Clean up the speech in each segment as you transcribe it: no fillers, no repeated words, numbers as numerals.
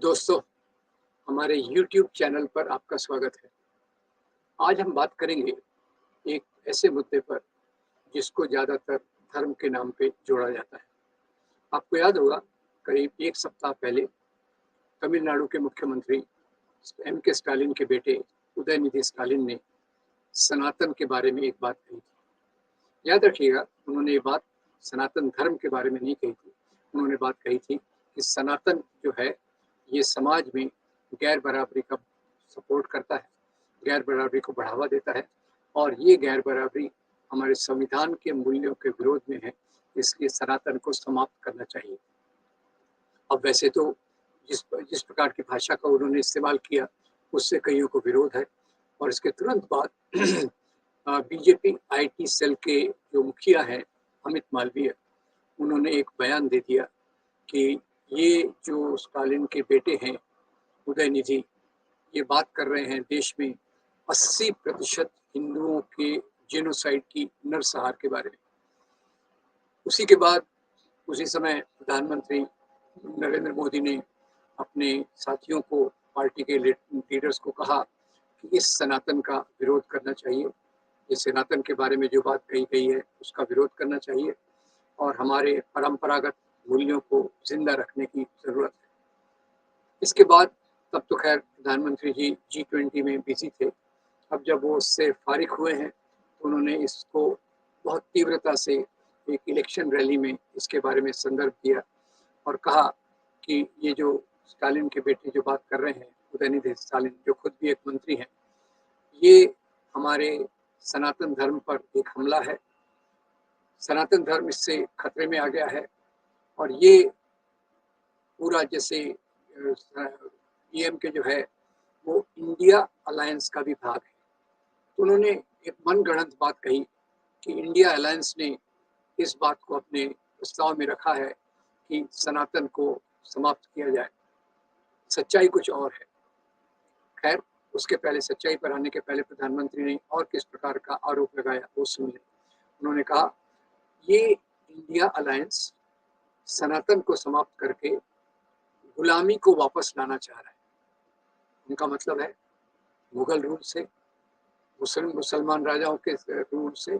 दोस्तों, हमारे YouTube channel पर आपका स्वागत है। आज हम बात करेंगे एक ऐसे मुद्दे पर जिसको ज़्यादातर धर्म के नाम पे जोड़ा जाता है। आपको याद होगा, करीब 1 सप्ताह पहले तमिलनाडु के मुख्यमंत्री एम के स्टालिन के बेटे उदयनिधि स्टालिन ने सनातन के बारे में एक बात कही थी। याद रखिएगा, उन्होंने ये बात सनातन धर्म के बारे में नहीं कही थी। उन्होंने बात कही थी कि सनातन जो है, ये समाज में गैर बराबरी का सपोर्ट करता है, गैर बराबरी को बढ़ावा देता है और ये गैर बराबरी हमारे संविधान के मूल्यों के विरोध में है, इसलिए सनातन को समाप्त करना चाहिए। अब वैसे तो जिस जिस प्रकार की भाषा का उन्होंने इस्तेमाल किया, उससे कईयों को विरोध है और इसके तुरंत बाद बीजेपी आईटी सेल के जो मुखिया हैं, अमित मालवीय, उन्होंने एक बयान दे दिया कि ये जो स्टालिन के बेटे हैं उदयनिधि, ये बात कर रहे हैं देश में 80% हिंदुओं के जेनोसाइड की नरसंहार के बारे में। उसी के बाद उसी समय प्रधानमंत्री नरेंद्र मोदी ने अपने साथियों को, पार्टी के लीडर्स को कहा कि इस सनातन का विरोध करना चाहिए। इस सनातन के बारे में जो बात कही गई है उसका विरोध करना चाहिए और हमारे परंपरागत मूल्यों को जिंदा रखने की जरूरत है। इसके बाद तब तो खैर प्रधानमंत्री जी G20 में बिजी थे। अब जब वो उससे फारिग हुए हैं तो उन्होंने इसको बहुत तीव्रता से एक इलेक्शन रैली में इसके बारे में संदर्भ दिया और कहा कि ये जो स्टालिन के बेटे जो बात कर रहे हैं, उदयनिधि स्टालिन, जो खुद भी एक मंत्री हैं, ये हमारे सनातन धर्म पर एक हमला है। सनातन धर्म इससे खतरे में आ गया है और ये पूरा जैसे पीएम के जो है वो इंडिया अलायंस का भी भाग है। तो उन्होंने एक मनगढ़ंत बात कही कि इंडिया अलायंस ने इस बात को अपने प्रस्ताव में रखा है कि सनातन को समाप्त किया जाए। सच्चाई कुछ और है। खैर, उसके पहले, सच्चाई पर आने के पहले प्रधानमंत्री ने और किस प्रकार का आरोप लगाया वो सुन लें। उन्होंने कहा, ये इंडिया अलायंस सनातन को समाप्त करके गुलामी को वापस लाना चाह रहा है। उनका मतलब है मुगल रूल से, मुसलमान राजाओं के रूल से,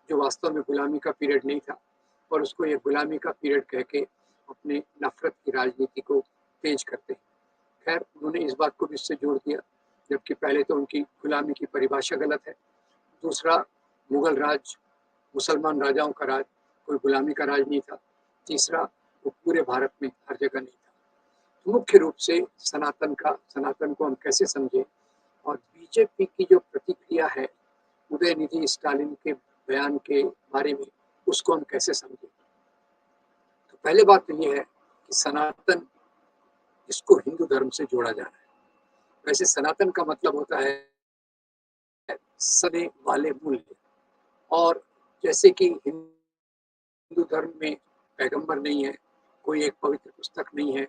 जो वास्तव में गुलामी का पीरियड नहीं था और उसको ये गुलामी का पीरियड कह के अपने नफरत की राजनीति को तेज करते हैं। खैर, उन्होंने इस बात को भी इससे जोड़ दिया, जबकि पहले तो उनकी गुलामी की परिभाषा गलत है। दूसरा, मुगल राज मुसलमान राजाओं का राज, कोई गुलामी का राज नहीं था। तीसरा, वो पूरे भारत में हर जगह नहीं था। तो मुख्य रूप से सनातन को हम कैसे समझें और बीजेपी की जो प्रतिक्रिया है उदयनिधि स्टालिन के बयान के बारे में, उसको हम कैसे समझें। तो पहले बात तो ये है कि सनातन, इसको हिंदू धर्म से जोड़ा जा रहा है। वैसे सनातन का मतलब होता है सने वाले मूल्य, और जैसे कि हिंदू धर्म में पैगंबर नहीं है, कोई एक पवित्र पुस्तक नहीं है,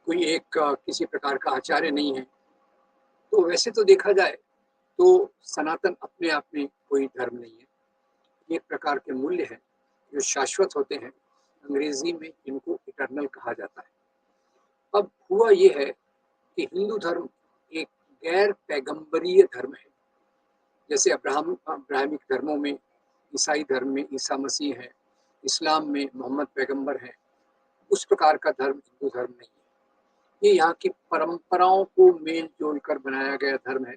कोई एक किसी प्रकार का आचार्य नहीं है, तो वैसे तो देखा जाए तो सनातन अपने आप में कोई धर्म नहीं है। ये एक प्रकार के मूल्य हैं जो शाश्वत होते हैं। अंग्रेजी में इनको इटर्नल कहा जाता है। अब हुआ ये है कि हिंदू धर्म एक गैर पैगंबरीय धर्म है। जैसे अब्राहमिक धर्मों में, ईसाई धर्म में ईसा मसीह है, इस्लाम में मोहम्मद पैगंबर है, उस प्रकार का धर्म हिंदू धर्म नहीं है। ये यहाँ की परंपराओं को मेल जोल कर बनाया गया धर्म है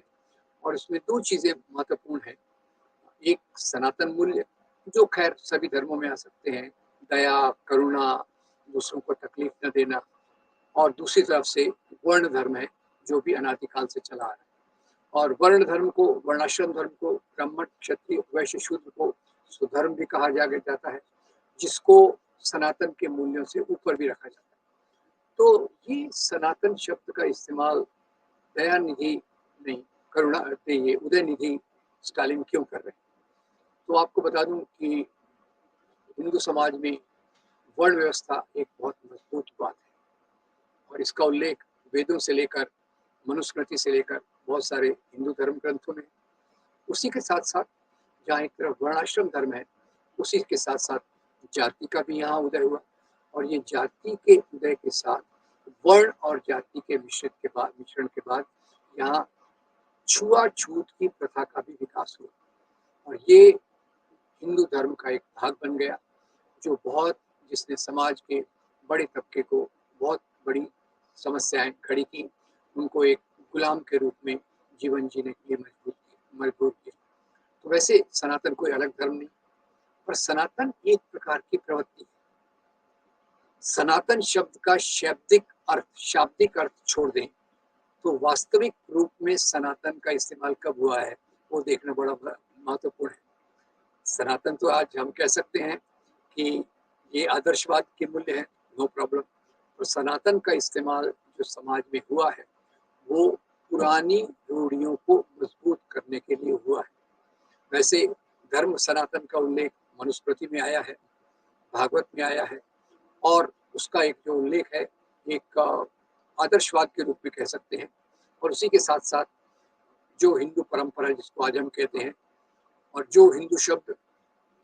और इसमें दो चीजें महत्वपूर्ण है। एक सनातन मूल्य, जो खैर सभी धर्मों में आ सकते हैं, दया, करुणा, दूसरों को तकलीफ न देना, और दूसरी तरफ से वर्ण धर्म है जो भी अनादिकाल से चला आ रहा है। और वर्ण धर्म को, वर्णाश्रम धर्म को, ब्राह्मण, क्षत्रिय, वैश्य, शूद्र को सुधर्म भी कहा जाता है, जिसको सनातन के मूल्यों से ऊपर भी रखा जाता है। तो ये सनातन शब्द का इस्तेमाल दयानिधि नहीं, करुणा, ये उदयनिधि स्टालिन क्यों कर रहे हैं। तो आपको बता दूं कि हिंदू समाज में वर्ण व्यवस्था एक बहुत मजबूत बात है और इसका उल्लेख वेदों से लेकर, मनुस्मृति से लेकर बहुत सारे हिंदू धर्म ग्रंथों में। उसी के साथ साथ जहाँ एक तरफ वर्णाश्रम धर्म है, उसी के साथ साथ जाति का भी यहाँ उदय हुआ और ये जाति के उदय के साथ वर्ण और जाति के मिश्रण के बाद यहाँ छुआछूत की प्रथा का भी विकास हुआ और ये हिंदू धर्म का एक भाग बन गया, जो जिसने समाज के बड़े तबके को बहुत बड़ी समस्याएं खड़ी की, उनको एक गुलाम के रूप में जीवन जीने के लिए मजबूर किया। तो वैसे सनातन कोई अलग धर्म नहीं, पर सनातन एक प्रकार की प्रवृत्ति है। सनातन शब्द का शाब्दिक अर्थ छोड़ दें तो वास्तविक रूप में सनातन का इस्तेमाल कब हुआ है वो देखना बड़ा महत्वपूर्ण है। सनातन तो आज हम कह सकते हैं कि ये आदर्शवाद के मूल्य है, नो प्रॉब्लम। और सनातन का इस्तेमाल जो समाज में हुआ है वो पुरानी रूढ़ियों को मजबूत करने के लिए हुआ है। वैसे धर्म सनातन का उल्लेख मनुस्मृति में आया है, भागवत में आया है, और उसका एक जो उल्लेख है एक आदर्शवाद के रूप में कह सकते हैं। और उसी के साथ साथ जो हिंदू परंपरा जिसको आज हम कहते हैं, और जो हिंदू शब्द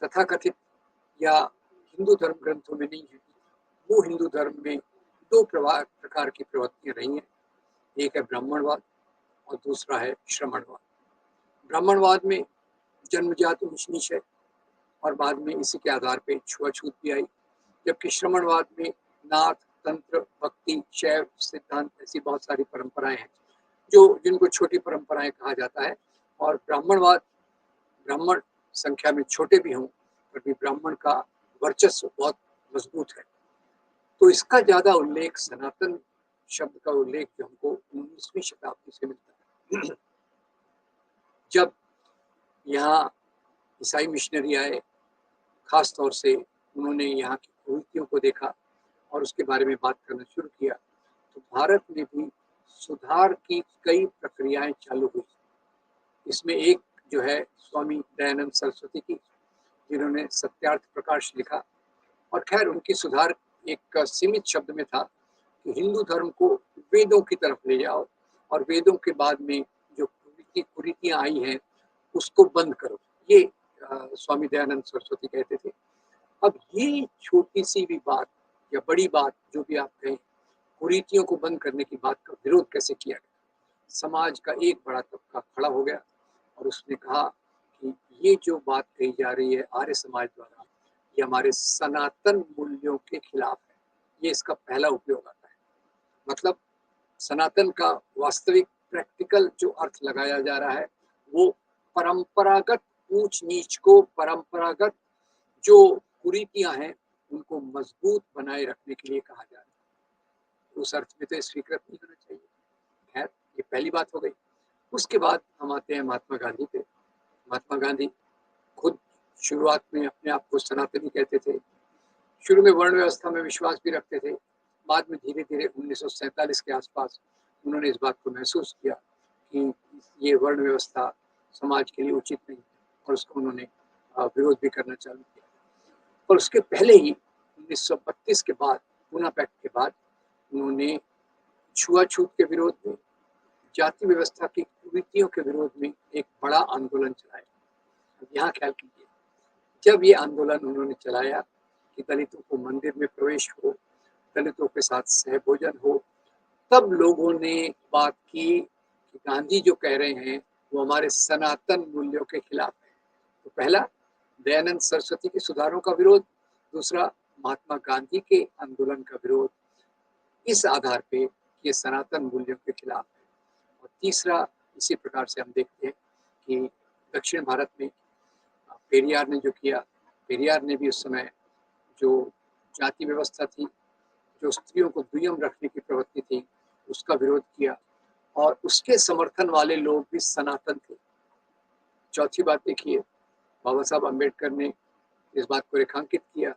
तथाकथित या हिंदू धर्म ग्रंथों में नहीं है, वो हिंदू धर्म में दो प्रकार की प्रवृत्तियां रही हैं। एक है ब्राह्मणवाद और दूसरा है श्रमणवाद। ब्राह्मणवाद में जन्मजात ऊंच नीच है और बाद में इसी के आधार पे छुआछूत भी आई, जबकि श्रमणवाद में नाथ, तंत्र, भक्ति, शैव सिद्धांत ऐसी बहुत सारी परंपराएं हैं जिनको छोटी परंपराएं कहा जाता है। और ब्राह्मण संख्या में छोटे भी हों पर भी ब्राह्मण का वर्चस्व बहुत मजबूत है। तो इसका ज्यादा उल्लेख, सनातन शब्द का उल्लेख जो हमको 19वीं शताब्दी से मिलता है, जब यहाँ ईसाई मिशनरी आए, खास तौर से उन्होंने यहाँ की कुरीतियों को देखा और उसके बारे में बात करना शुरू किया, तो भारत में भी सुधार की कई प्रक्रियाएं चालू हुई। इसमें एक जो है स्वामी दयानंद सरस्वती की, जिन्होंने सत्यार्थ प्रकाश लिखा। और खैर उनकी सुधार एक सीमित शब्द में था कि हिंदू धर्म को वेदों की तरफ ले जाओ और वेदों के बाद में जो कुरीतियां आई हैं उसको बंद करो, ये स्वामी दयानंद सरस्वती कहते थे। अब ये छोटी सी भी बात या बड़ी बात जो भी आप कहें, कुरीतियों को बंद करने की बात का विरोध कैसे किया गया? समाज का एक बड़ा तबका खड़ा हो गया और उसने कहा कि ये जो बात कही जा रही है आर्य समाज द्वारा, ये हमारे सनातन मूल्यों के खिलाफ है। ये इसका पहला उपयोग आता है। मतलब सनातन का वास्तविक प्रैक्टिकल जो अर्थ लगाया जा रहा है वो परंपरागत ऊंच नीच को, परंपरागत जो कुरीतियां हैं उनको मजबूत बनाए रखने के लिए कहा जा रहा है। उस अर्थ में तो स्वीकृत नहीं होना चाहिए। खैर ये पहली बात हो गई। उसके बाद हम आते हैं महात्मा गांधी पे। महात्मा गांधी खुद शुरुआत में अपने आप को सनातनी कहते थे। शुरू में वर्ण व्यवस्था में विश्वास भी रखते थे। बाद में धीरे धीरे 1947 के आसपास उन्होंने इस बात को महसूस किया कि ये वर्ण व्यवस्था समाज के लिए उचित नहीं है और उसका उन्होंने विरोध भी करना चालू किया। और उसके पहले ही 1932 के बाद, पूना पैक्ट के बाद, उन्होंने छुआछूत के विरोध में, जाति व्यवस्था की कुरीतियों के विरोध में एक बड़ा आंदोलन चलाया। यहाँ ख्याल कीजिए, जब ये आंदोलन उन्होंने चलाया कि दलितों को मंदिर में प्रवेश हो, दलितों के साथ सहभोजन हो, तब लोगों ने बात की कि गांधी जो कह रहे हैं वो हमारे सनातन मूल्यों के खिलाफ है। तो पहला दयानंद सरस्वती के सुधारों का विरोध, दूसरा महात्मा गांधी के आंदोलन का विरोध इस आधार पे ये सनातन मूल्यों के खिलाफ है। और तीसरा इसी प्रकार से हम देखते हैं कि दक्षिण भारत में पेरियार ने जो किया, पेरियार ने भी उस समय जो जाति व्यवस्था थी, जो स्त्रियों को दुय्यम रखने की प्रवृत्ति थी, उसका विरोध किया और उसके समर्थन वाले लोग भी सनातन थे। चौथी बात देखिए, बाबा साहब अम्बेडकर ने इस बात को रेखांकित किया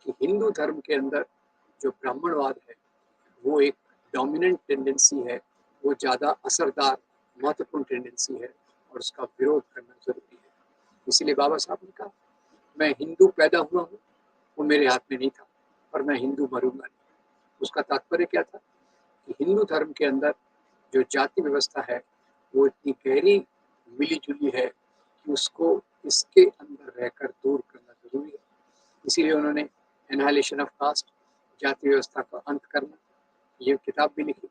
कि हिंदू धर्म के अंदर जो ब्राह्मणवाद है वो एक डोमिनेंट टेंडेंसी है, वो ज़्यादा असरदार महत्वपूर्ण टेंडेंसी है और उसका विरोध करना जरूरी है। इसीलिए बाबा साहब ने कहा, मैं हिंदू पैदा हुआ हूँ, वो मेरे हाथ में नहीं था, पर मैं हिंदू मरूंगा नहीं। उसका तात्पर्य क्या था कि हिंदू धर्म के अंदर जो जाति व्यवस्था है वो इतनी गहरी मिली जुली है कि उसको इसके अंदर रहकर दूर करना जरूरी है। इसीलिए उन्होंने एनहाइलेशन ऑफ कास्ट, जाति व्यवस्था का अंत करना, ये किताब भी लिखी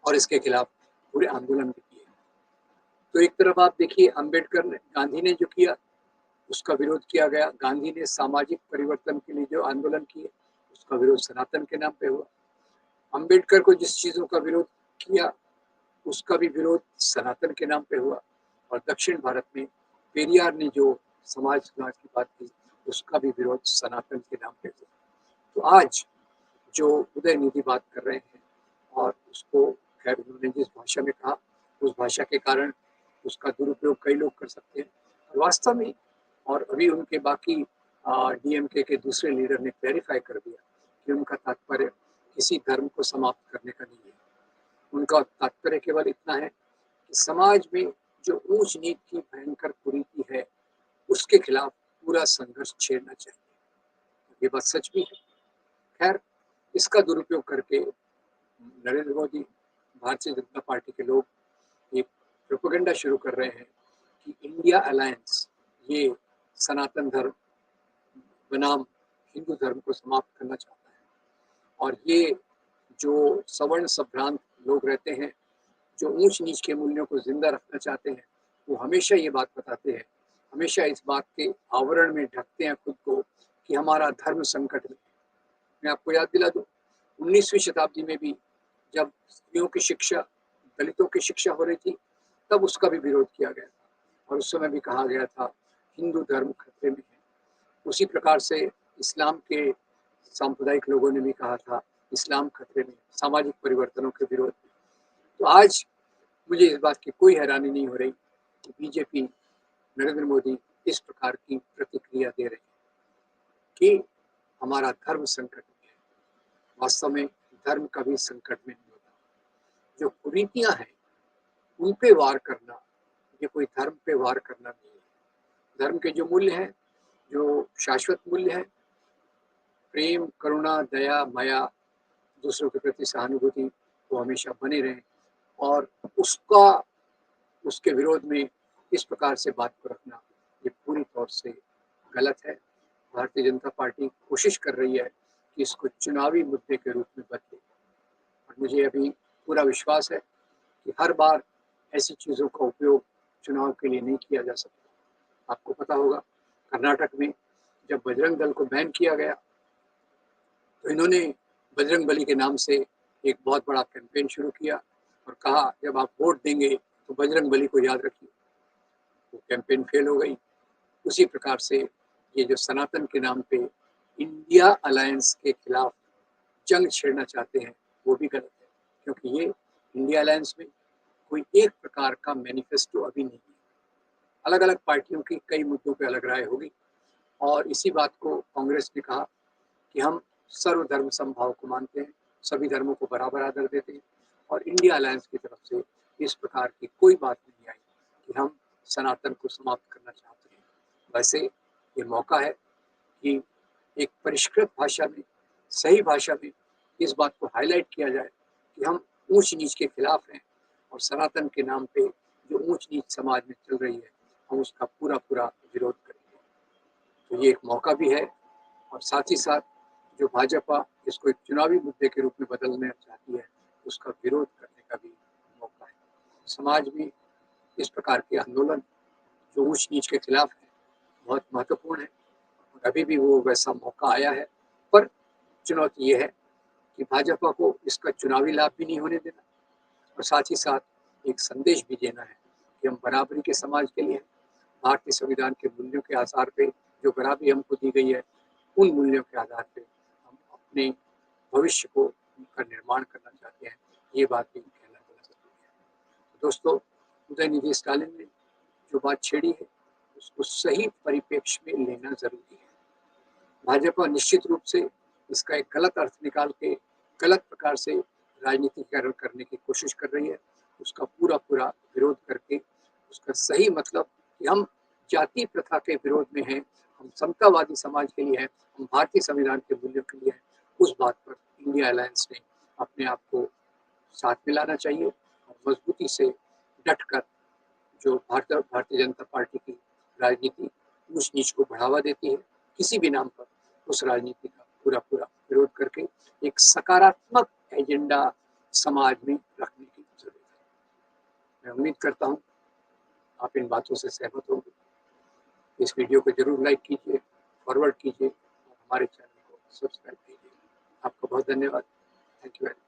और इसके खिलाफ पूरे आंदोलन भी किए। तो एक तरफ आप देखिए अंबेडकर ने, गांधी ने जो किया उसका विरोध किया गया। गांधी ने सामाजिक परिवर्तन के लिए जो आंदोलन किए उसका विरोध सनातन के नाम पे हुआ। अंबेडकर को जिस चीजों का विरोध किया उसका भी विरोध सनातन के नाम पे हुआ। और दक्षिण भारत में पेरियार ने जो समाज सुधार की बात की उसका भी विरोध सनातन के नाम पे हुआ। तो आज जो उदयनिधि बात कर रहे हैं और उसको खैर उन्होंने जिस भाषा में कहा उस भाषा के कारण उसका दुरुपयोग कई लोग कर सकते हैं वास्तव में। और अभी उनके बाकी डीएमके के दूसरे लीडर ने क्लैरिफाई कर दिया कि उनका तात्पर्य किसी धर्म को समाप्त करने का नहीं है। उनका तात्पर्य केवल इतना है कि समाज में जो ऊंच नीच की भयंकर कुरीति है उसके खिलाफ पूरा संघर्ष छेड़ना चाहिए। ये बात सच भी है। खैर इसका दुरुपयोग करके नरेंद्र मोदी, भारतीय जनता पार्टी के लोग एक प्रोपेगेंडा शुरू कर रहे हैं कि इंडिया अलायंस ये सनातन धर्म बनाम हिंदू धर्म को समाप्त करना चाहता है। और ये जो सवर्ण संभ्रांत लोग रहते हैं जो ऊंच नीच के मूल्यों को जिंदा रखना चाहते हैं वो हमेशा ये बात बताते हैं, हमेशा इस बात के आवरण में ढकते हैं खुद को कि हमारा धर्म संकट में। मैं आपको याद दिला दूं 19वीं शताब्दी में भी जब स्त्रियों की शिक्षा, दलितों की शिक्षा हो रही थी तब उसका भी विरोध किया गया था और उस समय भी कहा गया था हिंदू धर्म खतरे में है। उसी प्रकार से इस्लाम के सांप्रदायिक लोगों ने भी कहा था इस्लाम खतरे में, सामाजिक परिवर्तनों के विरोध में। तो आज मुझे इस बात की कोई हैरानी नहीं हो रही कि बीजेपी, नरेंद्र मोदी इस प्रकार की प्रतिक्रिया दे रहे हैं कि हमारा धर्म संकट में है। वास्तव में धर्म कभी संकट में नहीं होता। जो कुरीतियां हैं उन पे वार करना ये कोई धर्म पे वार करना नहीं है। धर्म के जो मूल्य हैं, जो शाश्वत मूल्य है, प्रेम, करुणा, दया, माया, दूसरों के प्रति सहानुभूति वो हमेशा बने रहें। और उसके विरोध में इस प्रकार से बात को रखना ये पूरी तौर से गलत है। भारतीय जनता पार्टी कोशिश कर रही है कि इसको चुनावी मुद्दे के रूप में बदले और मुझे अभी पूरा विश्वास है कि हर बार ऐसी चीज़ों का उपयोग चुनाव के लिए नहीं किया जा सकता। आपको पता होगा कर्नाटक में जब बजरंग दल को बैन किया गया तो इन्होंने बजरंग बली के नाम से एक बहुत बड़ा कैंपेन शुरू किया और कहा जब आप वोट देंगे तो बजरंग बली को याद रखिए। वो कैंपेन फेल हो गई। उसी प्रकार से ये जो सनातन के नाम पे इंडिया अलायंस के खिलाफ जंग छेड़ना चाहते हैं वो भी गलत है, क्योंकि ये इंडिया अलायंस में कोई एक प्रकार का मैनिफेस्टो अभी नहीं है। अलग अलग पार्टियों की कई मुद्दों पे अलग राय होगी और इसी बात को कांग्रेस ने कहा कि हम सर्वधर्म समभाव को मानते हैं, सभी धर्मों को बराबर आदर देते हैं और इंडिया अलायंस की तरफ से इस प्रकार की कोई बात नहीं आई कि हम सनातन को समाप्त करना चाहते हैं। वैसे ये मौका है कि एक परिष्कृत भाषा में, सही भाषा में इस बात को हाईलाइट किया जाए कि हम ऊंच नीच के खिलाफ हैं और सनातन के नाम पे जो ऊंच नीच समाज में चल रही है हम उसका पूरा पूरा विरोध करेंगे। तो ये एक मौका भी है और साथ ही साथ जो भाजपा इसको एक चुनावी मुद्दे के रूप में बदलना चाहती है उसका विरोध करने का भी मौका है। समाज में इस प्रकार के आंदोलन जो ऊंच नीच के खिलाफ है बहुत महत्वपूर्ण है और अभी भी वो वैसा मौका आया है। पर चुनौती ये है कि भाजपा को इसका चुनावी लाभ भी नहीं होने देना और साथ ही साथ एक संदेश भी देना है कि हम बराबरी के समाज के लिए हैं। भारतीय संविधान के मूल्यों के आधार पे जो बराबरी हमको दी गई है उन मूल्यों के आधार पे हम अपने भविष्य को का निर्माण करना चाहते हैं। ये बात भी कहना बहुत जरूरी है। दोस्तों, उदयनिधि स्टालिन ने जो बात छेड़ी है उसको सही परिप्रेक्ष्य में लेना जरूरी है। भाजपा निश्चित रूप से इसका एक गलत अर्थ निकाल के गलत प्रकार से राजनीतिकरण करने की कोशिश कर रही है। उसका पूरा पूरा विरोध करके उसका सही मतलब कि हम जाति प्रथा के विरोध में हैं, हम समतावादी समाज के लिए हैं, हम भारतीय संविधान के मूल्यों के लिए हैं, उस बात पर इंडिया अलायंस ने अपने आप को साथ मिलाना चाहिए और मजबूती से डटकर जो भारतीय जनता पार्टी की राजनीति ऊंच नीच को बढ़ावा देती है किसी भी नाम पर, उस राजनीति का पूरा पूरा विरोध करके एक सकारात्मक एजेंडा समाज में रखने की जरूरत है। मैं उम्मीद करता हूँ आप इन बातों से सहमत होंगे। इस वीडियो को जरूर लाइक कीजिए, फॉरवर्ड कीजिए और हमारे चैनल को सब्सक्राइब कीजिए। आपका बहुत धन्यवाद। Thank you very much.